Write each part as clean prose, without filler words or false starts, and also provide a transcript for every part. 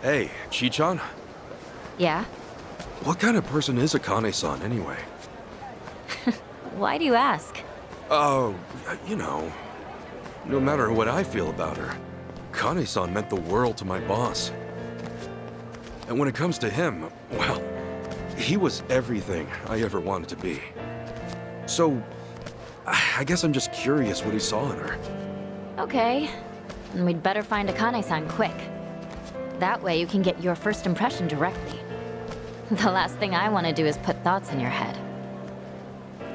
Hey, Chi-chan? Yeah? What kind of person is Akane-san anyway? Why do you ask? Oh, you know, no matter what I feel about her, Akane-san meant the world to my boss. And when it comes to him, well, he was everything I ever wanted to be. So, I guess I'm just curious what he saw in her. Okay. Then we'd better find Akane-san quick. That way you can get your first impression directly. The last thing I want to do is put thoughts in your head.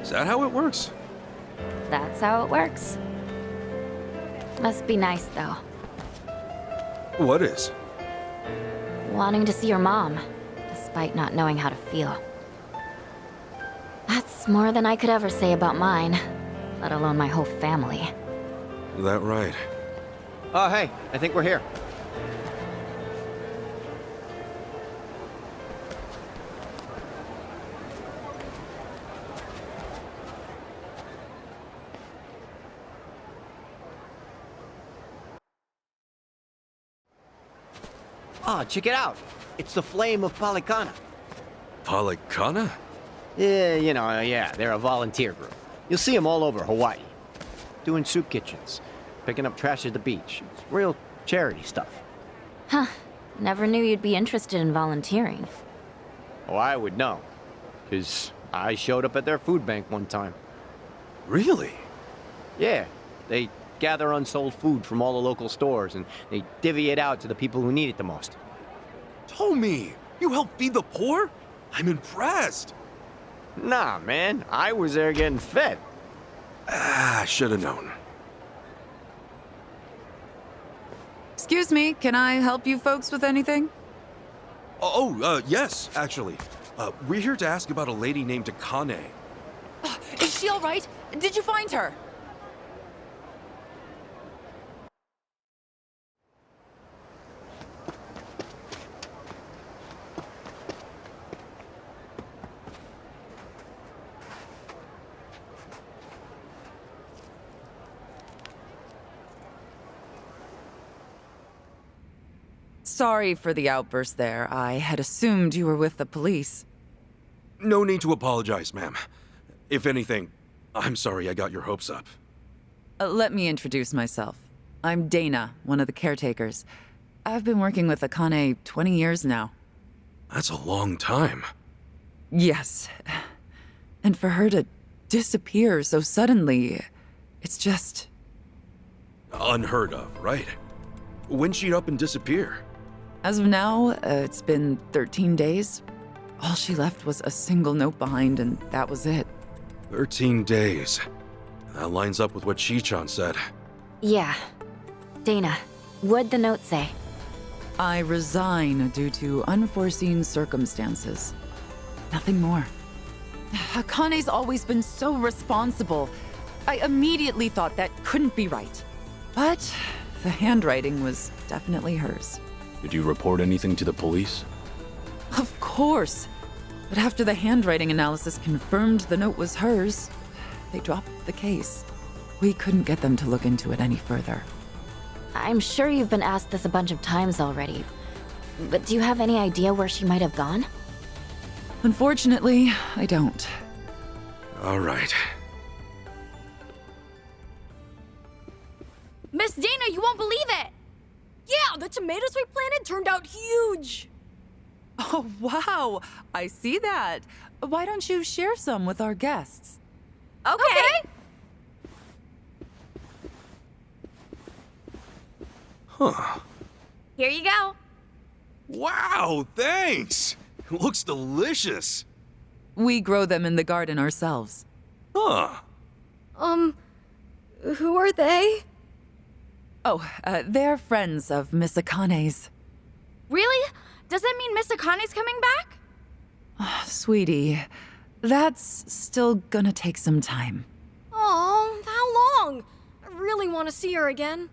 Is that how it works? That's how it works. Must be nice, though. What is? Wanting to see your mom, despite not knowing how to feel. That's more than I could ever say about mine, let alone my whole family. That right? Oh, hey, I think we're here. Ah, check it out. It's the Flame of Palikana. Palikana? Yeah, they're a volunteer group. You'll see them all over Hawaii. Doing soup kitchens, picking up trash at the beach. It's real charity stuff. Huh. Never knew you'd be interested in volunteering. Oh, I would know. 'Cause I showed up at their food bank one time. Really? Yeah, they gather unsold food from all the local stores and they divvy it out to the people who need it the most. Tommy, you help feed the poor? I'm impressed. Nah, man, I was there getting fed. Ah, should have known. Excuse me, can I help you folks with anything? Yes, actually. We're here to ask about a lady named Akane. Is she all right? Did you find her? Sorry for the outburst there. I had assumed you were with the police. No need to apologize, ma'am. If anything, I'm sorry I got your hopes up. Let me introduce myself. I'm Dana, one of the caretakers. I've been working with Akane 20 years now. That's a long time. Yes. And for her to disappear so suddenly, it's just... Unheard of, right? When'd she up and disappear? As of now, it's been 13 days. All she left was a single note behind, and that was it. 13 days. That lines up with what Chi-chan said. Yeah. Dana, what'd the note say? I resign due to unforeseen circumstances. Nothing more. Akane's always been so responsible. I immediately thought that couldn't be right. But the handwriting was definitely hers. Did you report anything to the police? Of course. But after the handwriting analysis confirmed the note was hers, they dropped the case. We couldn't get them to look into it any further. I'm sure you've been asked this a bunch of times already, but do you have any idea where she might have gone? Unfortunately, I don't. All right. Miss Dana, you won't believe it! Yeah, the tomatoes we planted turned out huge! Oh, wow. I see that. Why don't you share some with our guests? Okay. Huh. Here you go. Wow, thanks! It looks delicious. We grow them in the garden ourselves. Huh. Who are they? Oh, they're friends of Miss Akane's. Really? Does that mean Miss Akane's coming back? Sweetie, that's still gonna take some time. Oh, how long? I really want to see her again.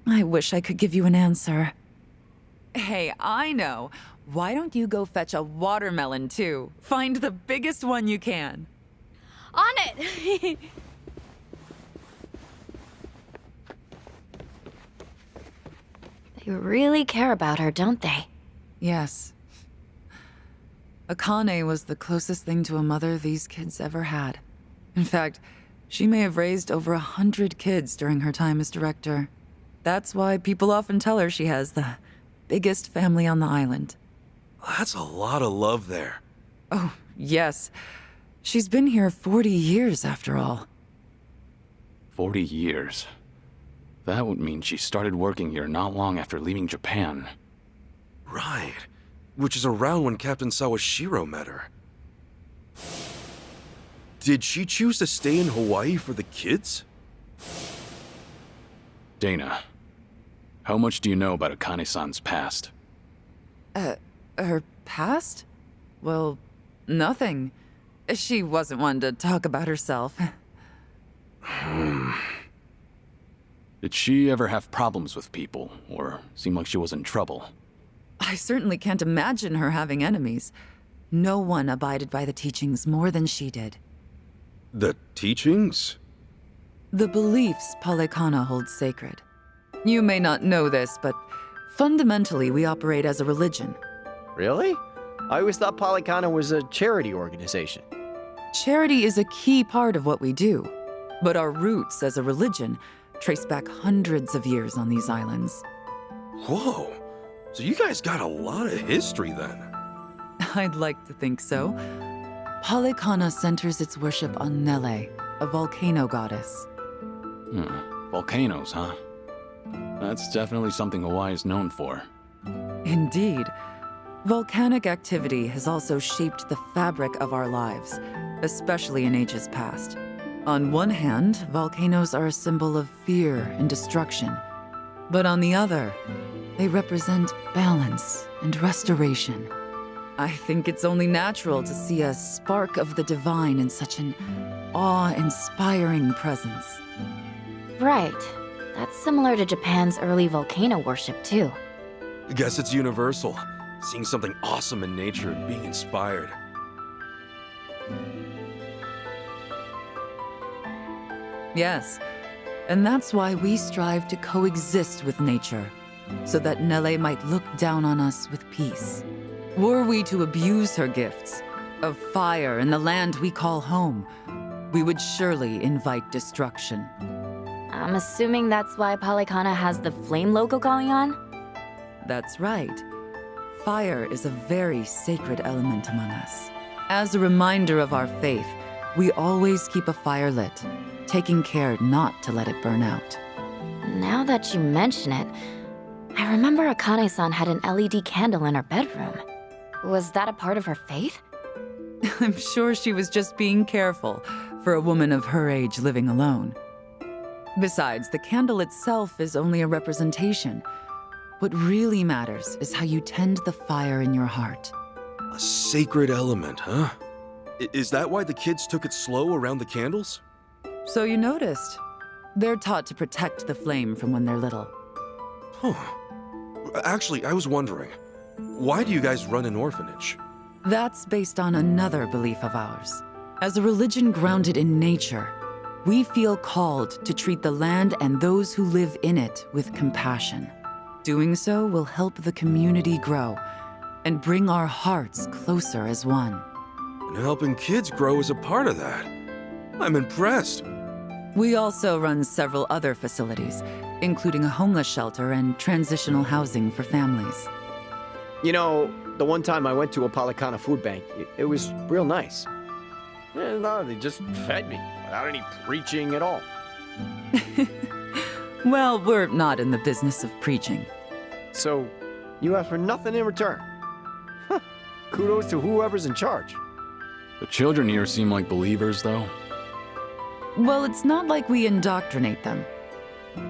I wish I could give you an answer. Hey, I know. Why don't you go fetch a watermelon, too? Find the biggest one you can. On it! They really care about her, don't they? Yes. Akane was the closest thing to a mother these kids ever had. In fact, she may have raised over 100 kids during her time as director. That's why people often tell her she has the biggest family on the island. That's a lot of love there. Oh, yes. She's been here 40 years, after all. 40 years. That would mean she started working here not long after leaving Japan. Right. Which is around when Captain Sawashiro met her. Did she choose to stay in Hawaii for the kids? Dana, how much do you know about Akane-san's past? Her past? Well, nothing. She wasn't one to talk about herself. Did she ever have problems with people, or seem like she was in trouble? I certainly can't imagine her having enemies. No one abided by the teachings more than she did. The teachings? The beliefs Palekana holds sacred. You may not know this, but fundamentally we operate as a religion. Really? I always thought Palekana was a charity organization. Charity is a key part of what we do, but our roots as a religion trace back hundreds of years on these islands. Whoa. So you guys got a lot of history then. I'd like to think so. Palekana centers its worship on Nele, a volcano goddess. Volcanoes, huh? That's definitely something Hawaii is known for. Indeed. Volcanic activity has also shaped the fabric of our lives, especially in ages past. On one hand, volcanoes are a symbol of fear and destruction. But on the other, they represent balance and restoration. I think it's only natural to see a spark of the divine in such an awe-inspiring presence. Right. That's similar to Japan's early volcano worship, too. Guess it's universal. Seeing something awesome in nature and being inspired. Yes, and that's why we strive to coexist with nature, so that Nele might look down on us with peace. Were we to abuse her gifts of fire and the land we call home, we would surely invite destruction. I'm assuming that's why Palekana has the flame logo going on? That's right. Fire is a very sacred element among us. As a reminder of our faith, we always keep a fire lit, taking care not to let it burn out. Now that you mention it, I remember Akane-san had an LED candle in her bedroom. Was that a part of her faith? I'm sure she was just being careful for a woman of her age living alone. Besides, the candle itself is only a representation. What really matters is how you tend the fire in your heart. A sacred element, huh? Is that why the kids took it slow around the candles? So you noticed. They're taught to protect the flame from when they're little. Huh. Actually, I was wondering, why do you guys run an orphanage? That's based on another belief of ours. As a religion grounded in nature, we feel called to treat the land and those who live in it with compassion. Doing so will help the community grow and bring our hearts closer as one. And helping kids grow is a part of that. I'm impressed. We also run several other facilities, including a homeless shelter and transitional housing for families. You know, the one time I went to a Palekana food bank, it was real nice. No, they just fed me without any preaching at all. Well, we're not in the business of preaching. So, you ask for nothing in return. Huh. Kudos to whoever's in charge. The children here seem like believers, though. Well, it's not like we indoctrinate them.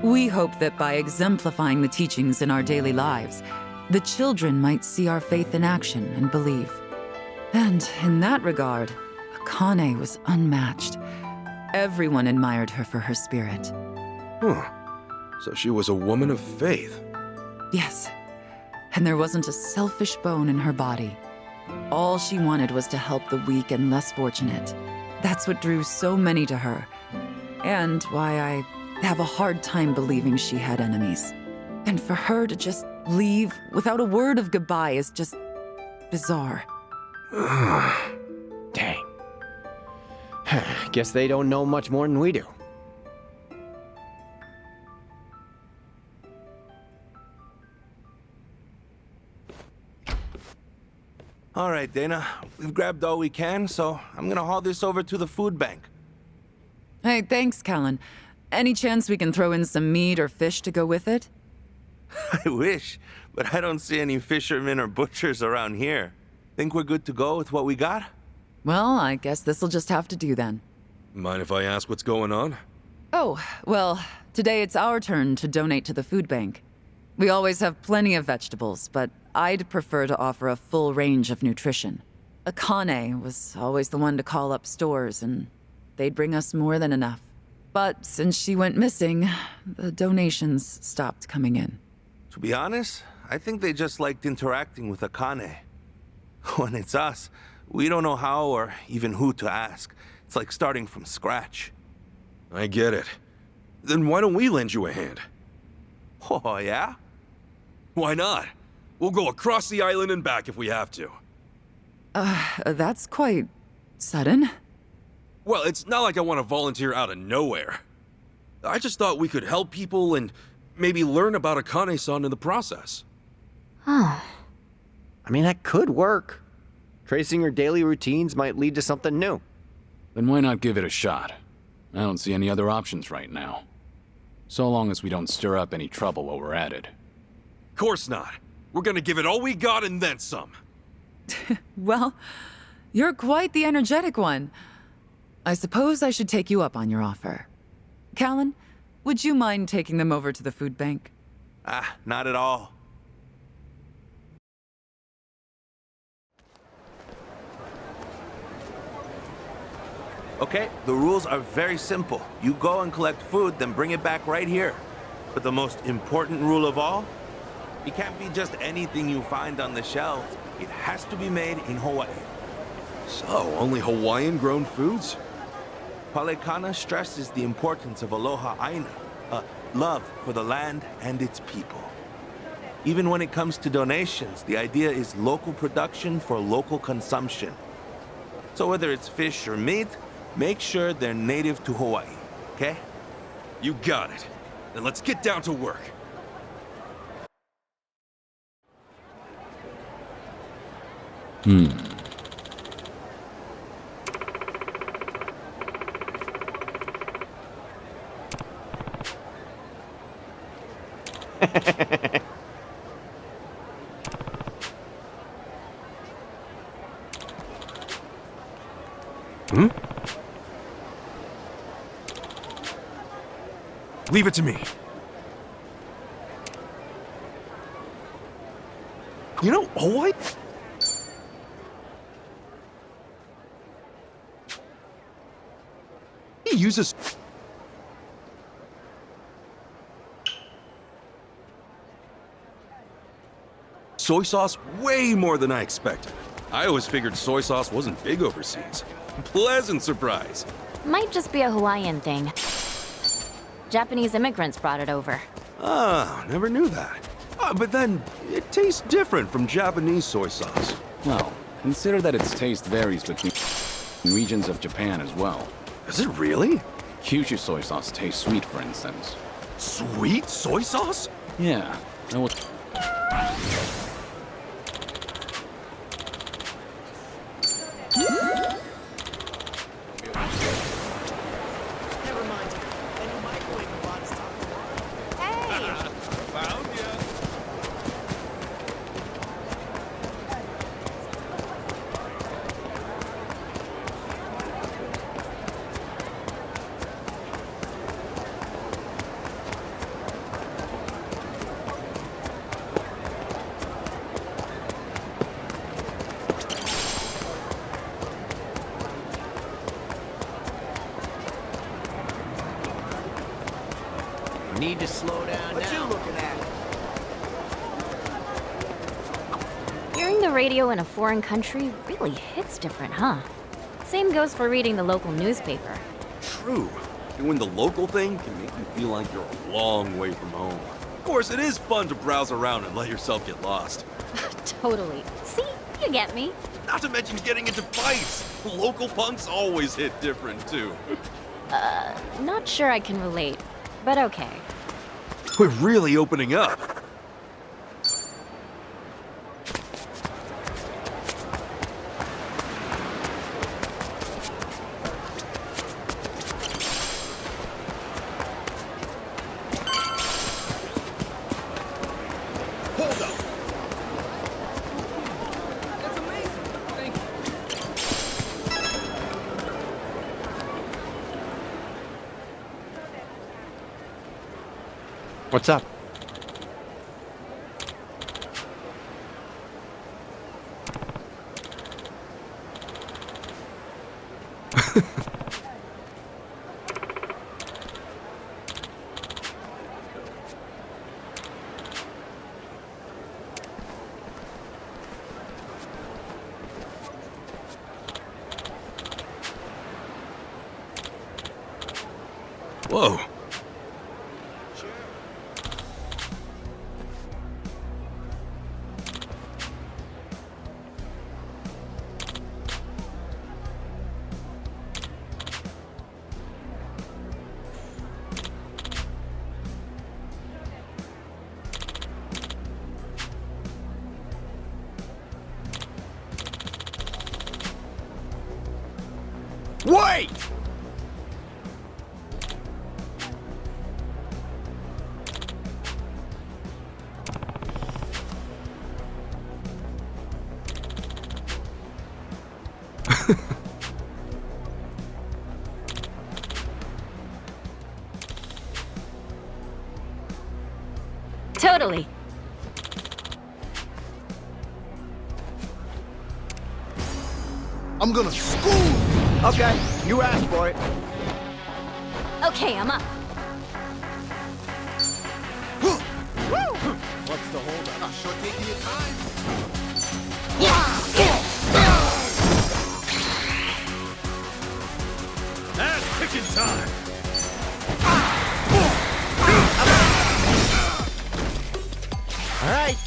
We hope that by exemplifying the teachings in our daily lives, the children might see our faith in action and believe. And in that regard, Akane was unmatched. Everyone admired her for her spirit. Huh. So she was a woman of faith. Yes, and there wasn't a selfish bone in her body. All she wanted was to help the weak and less fortunate. That's what drew so many to her, and why I have a hard time believing she had enemies. And for her to just leave without a word of goodbye is just bizarre. Dang. Guess they don't know much more than we do. All right, Dana. We've grabbed all we can, so I'm gonna haul this over to the food bank. Hey, thanks, Callan. Any chance we can throw in some meat or fish to go with it? I wish, but I don't see any fishermen or butchers around here. Think we're good to go with what we got? Well, I guess this'll just have to do then. Mind if I ask what's going on? Oh, well, today it's our turn to donate to the food bank. We always have plenty of vegetables, but I'd prefer to offer a full range of nutrition. Akane was always the one to call up stores, and they'd bring us more than enough. But since she went missing, the donations stopped coming in. To be honest, I think they just liked interacting with Akane. When it's us, we don't know how or even who to ask. It's like starting from scratch. I get it. Then why don't we lend you a hand? Oh, yeah? Why not? We'll go across the island and back if we have to. That's quite sudden. Well, it's not like I want to volunteer out of nowhere. I just thought we could help people and maybe learn about Akane-san in the process. Oh, I mean, that could work. Tracing her daily routines might lead to something new. Then why not give it a shot? I don't see any other options right now. So long as we don't stir up any trouble while we're at it. Course not. We're gonna give it all we got and then some. Well, you're quite the energetic one. I suppose I should take you up on your offer. Callan, would you mind taking them over to the food bank? Ah, not at all. Okay, the rules are very simple. You go and collect food, then bring it back right here. But the most important rule of all, it can't be just anything you find on the shelves. It has to be made in Hawaii. So, only Hawaiian-grown foods? Palekana stresses the importance of aloha aina, a love for the land and its people. Even when it comes to donations, the idea is local production for local consumption. So whether it's fish or meat, make sure they're native to Hawaii, okay? You got it. Then let's get down to work. Leave it to me. You know, Hawaii... He uses... soy sauce way more than I expected. I always figured soy sauce wasn't big overseas. Pleasant surprise. might just be a Hawaiian thing. Japanese immigrants brought it over. Ah, never knew that. But then, it tastes different from Japanese soy sauce. Well, consider that its taste varies between regions of Japan as well. Is it really? Kyushu soy sauce tastes sweet, for instance. Sweet soy sauce? Yeah, that was... Need to slow down now. Hearing the radio in a foreign country really hits different, huh? Same goes for reading the local newspaper. True. Doing the local thing can make you feel like you're a long way from home. Of course, it is fun to browse around and let yourself get lost. Totally. See? You get me. Not to mention getting into fights. Local punks always hit different, too. Not sure I can relate, but okay. We're really opening up. Hold up. That's amazing. Thank you. What's up? Whoa. Wait! Totally. I'm gonna school. Okay, you asked for it. Okay, I'm up. What's the holdup? I'm sure taking your time. Ass kicking time. All right.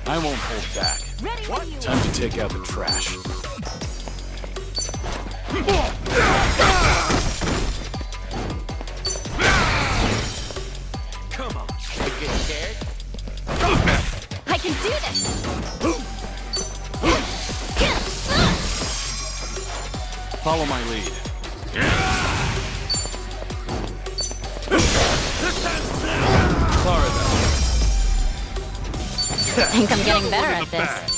I won't hold back. Ready. Time to take out the trash. Come on. You get scared? I can do this. Follow my lead. Sorry about I think I'm getting better at this.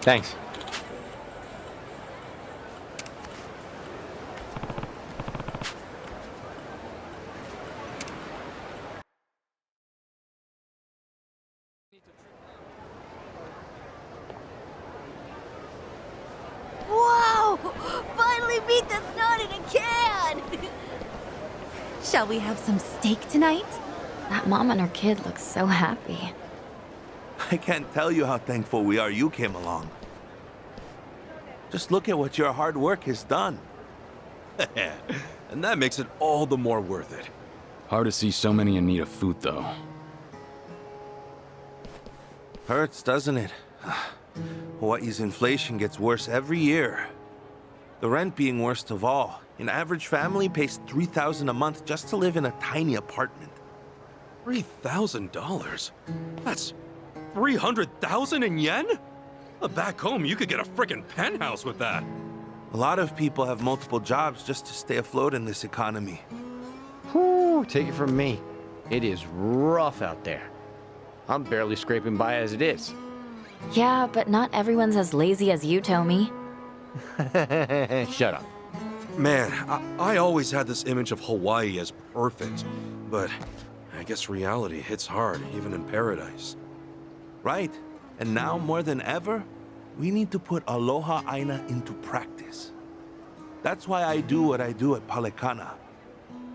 Thanks. Wow! Finally beat the snot in a can! Shall we have some steak tonight? That mom and her kid look so happy. I can't tell you how thankful we are you came along. Just look at what your hard work has done. And that makes it all the more worth it. Hard to see so many in need of food, though. Hurts, doesn't it? Hawaii's inflation gets worse every year. The rent being worst of all. An average family pays $3,000 a month just to live in a tiny apartment. $3,000? That's 300,000 in yen? Back home, you could get a frickin' penthouse with that. A lot of people have multiple jobs just to stay afloat in this economy. Whew, take it from me. It is rough out there. I'm barely scraping by as it is. Yeah, but not everyone's as lazy as you, Tommy. Shut up. Man, I always had this image of Hawaii as perfect, but I guess reality hits hard, even in paradise. Right. And now more than ever, we need to put Aloha Aina into practice. That's why I do what I do at Palekana.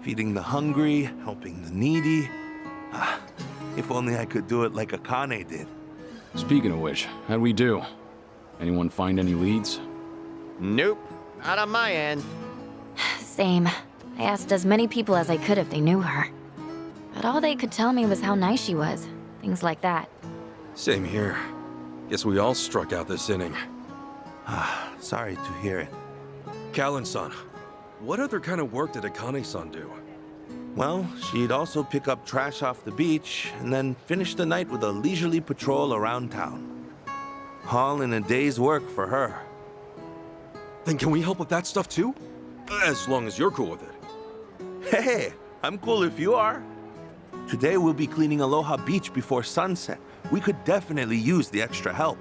Feeding the hungry, helping the needy. If only I could do it like Akane did. Speaking of which, how'd we do? Anyone find any leads? Nope, not on my end. Same. I asked as many people as I could if they knew her. But all they could tell me was how nice she was. Things like that. Same here. Guess we all struck out this inning. Sorry to hear it. Callan-san, what other kind of work did Akane-san do? Well, she'd also pick up trash off the beach and then finish the night with a leisurely patrol around town. All in a day's work for her. Then can we help with that stuff too? As long as you're cool with it. Hey, I'm cool if you are. Today we'll be cleaning Aloha Beach before sunset. We could definitely use the extra help.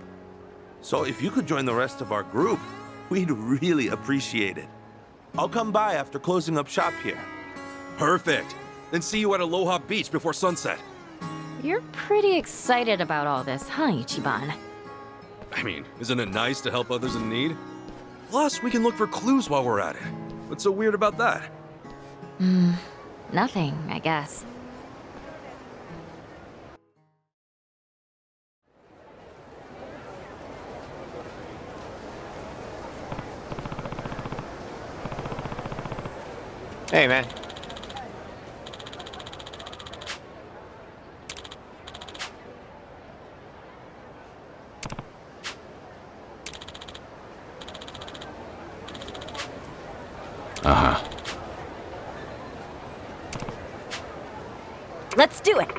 So if you could join the rest of our group, we'd really appreciate it. I'll come by after closing up shop here. Perfect. Then see you at Aloha Beach before sunset. You're pretty excited about all this, huh, Ichiban? I mean, isn't it nice to help others in need? Plus, we can look for clues while we're at it. What's so weird about that? Nothing, I guess. Hey, man. Uh-huh. Let's do it!